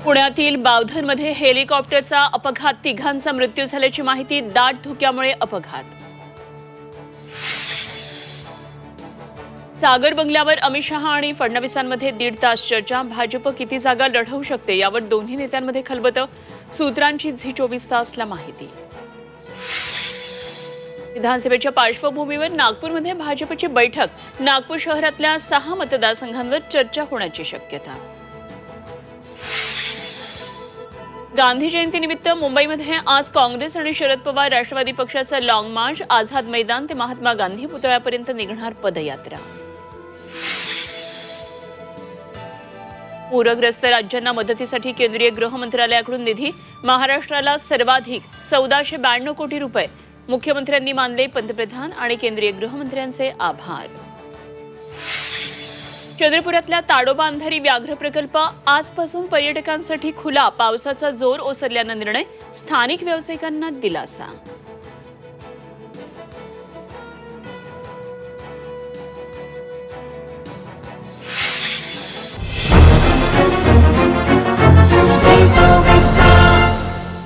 पुण्यातील बावधनमध्ये हेलिकॉप्टरचा अपघात, तिघांचा मृत्यू झाल्याची माहिती. दाट धुक्यामुळे अपघात. सागर बंगल्यावर अमित शहा आणि फडणवीसांमध्ये 1.5 तास चर्चा. भाजप किती जागा लढवू शकते यावर दोन्ही नेत्यांमध्ये खलबतं. सूत्रांची झी24 तासला माहिती. विधानसभेच्या पार्श्वभूमीवर नागपूरमध्ये भाजपची बैठक. नागपूर शहरातल्या 6 मतदारसंघांवर चर्चा होण्याची शक्यता. गांधी जयंतीनिमित्त मुंबईमध्ये आज काँग्रेस आणि शरद पवार राष्ट्रवादी पक्षाचा लॉंग मार्च. आझाद मैदान ते महात्मा गांधी पुतळ्यापर्यंत निघणार पदयात्रा. पूरग्रस्त राज्यांना मदतीसाठी केंद्रीय गृह मंत्रालयाकडून निधी. महाराष्ट्राला सर्वाधिक 1492 कोटी रुपये. मुख्यमंत्र्यांनी मानले पंतप्रधान आणि केंद्रीय गृहमंत्र्यांचे आभार. चंद्रपुरातल्या ताडोबा अंधारी व्याघ्र प्रकल्प आजपासून पर्यटकांसाठी खुला. पावसाचा जोर ओसरल्यानं निर्णय. स्थानिक व्यावसायिकांना दिलासा.